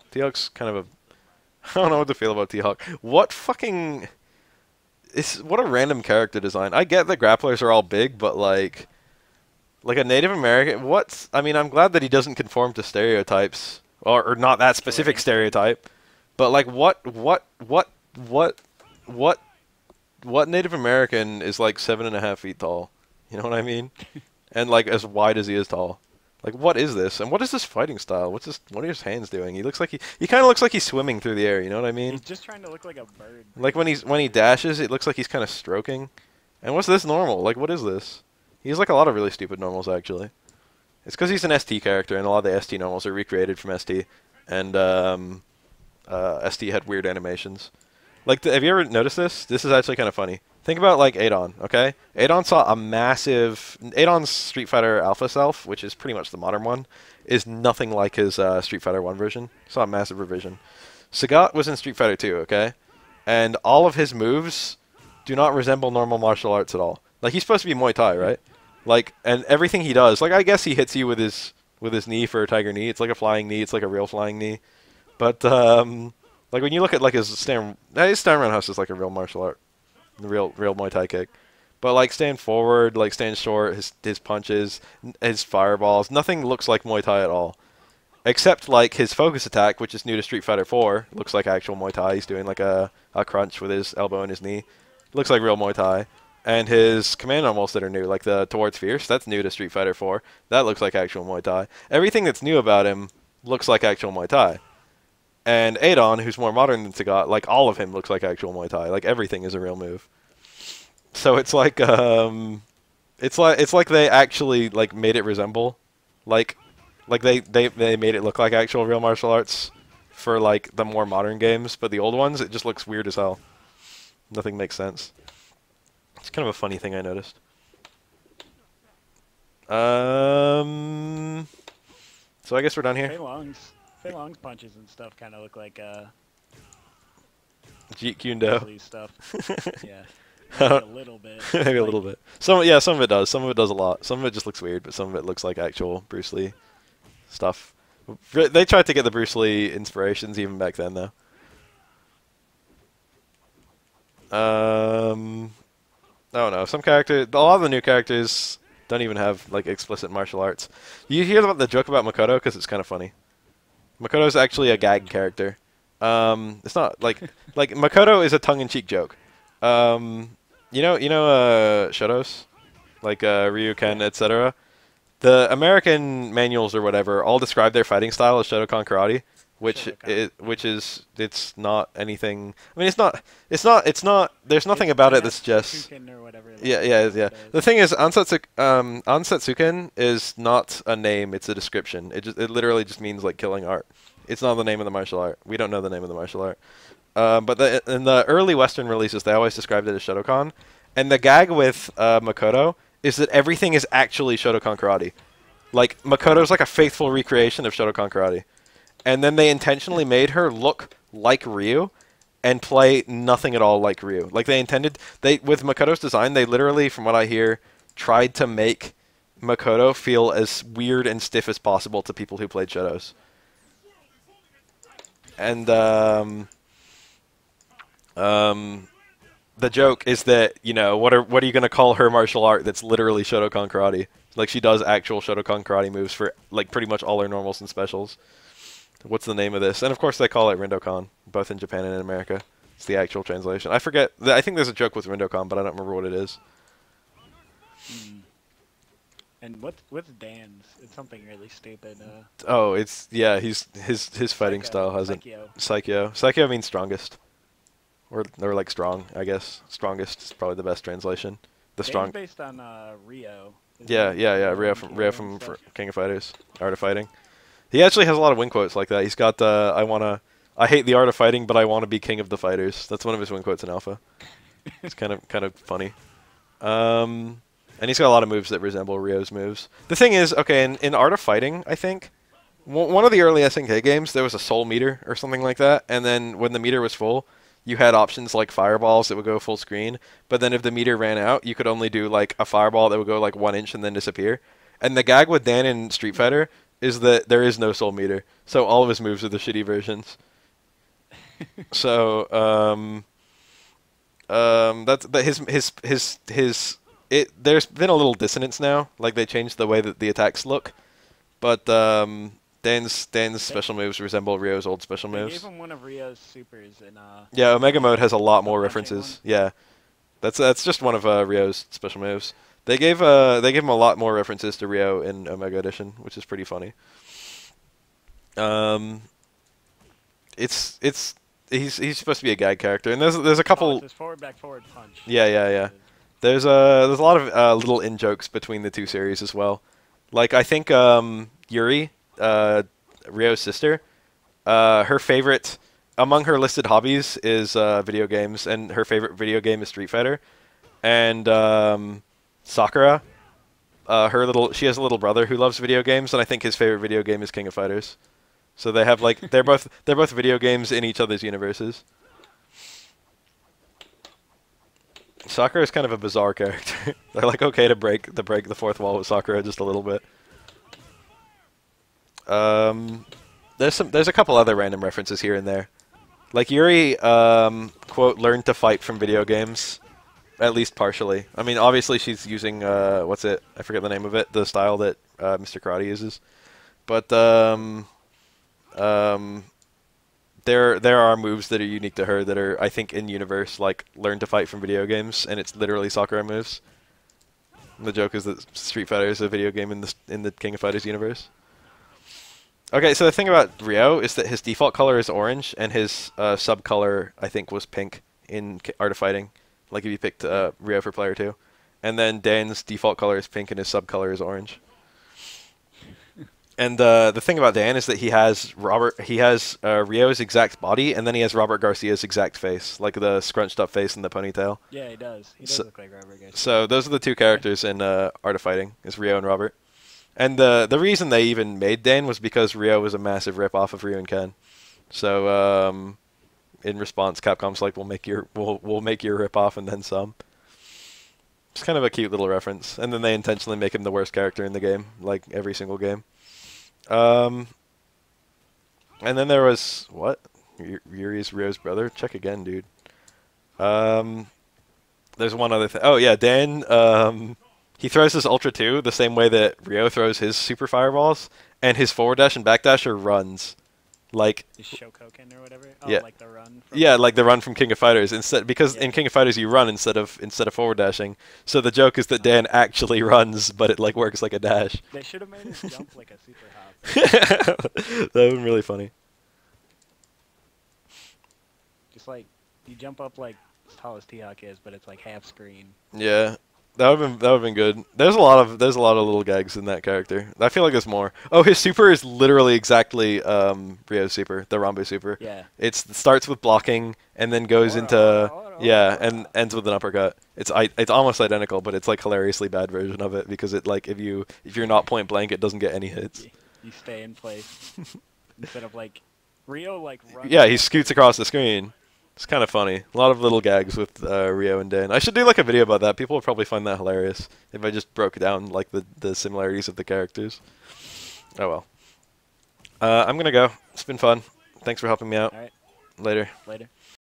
T-Hawk's kind of a... I don't know what to feel about T-Hawk. What fucking... What a random character design. I get that grapplers are all big, but like a Native American, I mean, I'm glad that he doesn't conform to stereotypes, or not that specific stereotype, but like what Native American is like 7.5 feet tall? You know what I mean? And like as wide as he is tall. Like, what is this? And what is this fighting style? What are his hands doing? He looks like he kind of looks like he's swimming through the air. You know what I mean? He's just trying to look like a bird. Like when he dashes, it looks like he's kind of stroking. And what's this normal? Like, what is this? He's like a lot of really stupid normals actually. It's because he's an ST character, and a lot of the ST normals are recreated from ST, and ST had weird animations. Like, have you ever noticed this? This is actually kind of funny. Think about, like, Adon, okay? Adon saw a massive... Adon's Street Fighter Alpha Self, which is pretty much the modern one, is nothing like his Street Fighter 1 version. Saw a massive revision. Sagat was in Street Fighter 2, okay? And all of his moves do not resemble normal martial arts at all. Like, he's supposed to be Muay Thai, right? Like, and everything he does... Like, I guess he hits you with his knee for a tiger knee. It's like a flying knee. It's like a real flying knee. But, like, when you look at, like, his stand roundhouse is like a real martial art. The real Muay Thai kick. But, like, stand forward, like, stand short, his punches, his fireballs, nothing looks like Muay Thai at all. Except, like, his focus attack, which is new to Street Fighter 4, looks like actual Muay Thai. He's doing, like, a crunch with his elbow and his knee. Looks like real Muay Thai. And his command normals that are new, like the Towards Fierce, that's new to Street Fighter 4. That looks like actual Muay Thai. Everything that's new about him looks like actual Muay Thai. And Adon, who's more modern than Sagat, like all of him looks like actual Muay Thai. Like everything is a real move. So it's like it's like they actually like made it resemble, like they made it look like actual real martial arts for like the more modern games, but the old ones it just looks weird as hell. Nothing makes sense. It's kind of a funny thing I noticed. So I guess we're done here. Fei Long's punches and stuff kind of look like Jeet Kune Do. stuff. Yeah, maybe a little bit. Maybe a little bit. Some of it does. Some of it does a lot. Some of it just looks weird, but some of it looks like actual Bruce Lee stuff. They tried to get the Bruce Lee inspirations even back then, though. I don't know. A lot of the new characters don't even have like explicit martial arts. You hear about the joke about Makoto because it's kind of funny. Makoto's actually a gag character. It's not like Makoto is a tongue-in-cheek joke. You know, Shotos, like Ryu, Ken, etc. The American manuals or whatever all describe their fighting style as Shotokan karate, it's not anything. I mean, it's not. There's nothing about it that's just. Yeah. The thing is, Ansatsuken is not a name; it's a description. It literally just means like killing art. It's not the name of the martial art. We don't know the name of the martial art. But in the early Western releases, they always described it as Shotokan. And the gag with Makoto is that everything is actually Shotokan karate. Like Makoto's like a faithful recreation of Shotokan karate. And then they intentionally made her look like Ryu and play nothing at all like Ryu. Like with Makoto's design, they literally, from what I hear, tried to make Makoto feel as weird and stiff as possible to people who played Shotos. And the joke is that, you know, what are you going to call her martial art that's literally Shotokan karate? Like she does actual Shotokan karate moves for like pretty much all her normals and specials. What's the name of this? And of course they call it Rindokan, both in Japan and in America. It's the actual translation. I forget. I think there's a joke with Rindokan, but I don't remember what it is. And what's Dan's? It's something really stupid. Oh, it's his fighting style has it. Psycho. Psycho means strongest, or like strong, I guess. Strongest is probably the best translation. The strong. Based on Rio. Yeah. Rio from King of Fighters, Art of Fighting. He actually has a lot of win quotes like that. He's got I hate the art of fighting, but I want to be king of the fighters. That's one of his win quotes in Alpha. It's kind of funny. And he's got a lot of moves that resemble Ryo's moves. The thing is, okay, in Art of Fighting, I think, one of the early SNK games, there was a soul meter or something like that, and then when the meter was full, you had options like fireballs that would go full screen, but then if the meter ran out, you could only do like a fireball that would go like 1 inch and then disappear. And the gag with Dan in Street Fighter is that there is no soul meter, so all of his moves are the shitty versions. So that's that his it. There's been a little dissonance now, like they changed the way that the attacks look, but Dan's special moves resemble Ryo's old special They moves. gave him one of Rio's supers in Yeah, Omega Mode has a lot more punching references. one. Yeah, that's just one of Ryo's special moves. They gave him a lot more references to Ryo in Omega Edition, which is pretty funny. It's he's supposed to be a gag character, and there's a Oh, couple. it's his forward back forward punch. Yeah. There's a lot of little in jokes between the two series as well. Like I think Yuri, Ryo's sister, her favorite among her listed hobbies is video games, and her favorite video game is Street Fighter. And Sakura, she has a little brother who loves video games, and I think his favorite video game is King of Fighters. So they have like they're both video games in each other's universes. Sakura is kind of a bizarre character. They're like okay to break the fourth wall with Sakura just a little bit. There's a couple other random references here and there. Like Yuri quote learned to fight from video games, at least partially. I mean, obviously she's using what's it? I forget the name of it. The style that Mr. Karate uses. But there are moves that are unique to her that are, I think, in universe, like learn to fight from video games, and it's literally Sakura moves. And the joke is that Street Fighter is a video game in the King of Fighters universe. Okay, so the thing about Ryo is that his default color is orange, and his sub color, I think, was pink in Art of Fighting. Like if you picked Ryo for player 2. And then Dan's default color is pink, and his sub color is orange. And the thing about Dan is that he has Ryo's exact body, and then he has Robert Garcia's exact face, like the scrunched up face and the ponytail. Yeah, he does. He does look like Robert Garcia. So those are the two characters in Art of Fighting, is Ryo and Robert. And the reason they even made Dan was because Ryo was a massive rip-off of Ryu and Ken. So in response, Capcom's like, we'll make your rip-off and then some. It's kind of a cute little reference. And then they intentionally make him the worst character in the game, like every single game. And then there was what? Yuri's Ryo's brother. Check again, dude. There's one other thing. Oh yeah, Dan. He throws his Ultra 2 the same way that Ryo throws his Super Fireballs, and his forward dash and back dasher runs like. His Shokoken or whatever. Oh, yeah. Like the run. Yeah, like the run from King of Fighters because in King of Fighters you run instead of forward dashing. So the joke is that Dan actually runs, but it like works like a dash. They should have made him jump like a super hop. That would have been really funny. Just like you jump up like as tall as T-Hawk is, but it's like half screen. Yeah, that would have been good. There's a lot of little gags in that character. I feel like there's more. Oh, his super is literally exactly Ryo's super, the Rambo super. Yeah. It starts with blocking and then goes into and ends with an uppercut. It's almost identical, but it's like hilariously bad version of it because it like if you're not point blank, it doesn't get any hits. You stay in place instead of like Ryo like runs. Yeah, he scoots across the screen. It's kind of funny. A lot of little gags with Ryo and Dan. I should do like a video about that. People would probably find that hilarious if I just broke down like the similarities of the characters. Oh well. I'm gonna go. It's been fun. Thanks for helping me out. All right. Later. Later.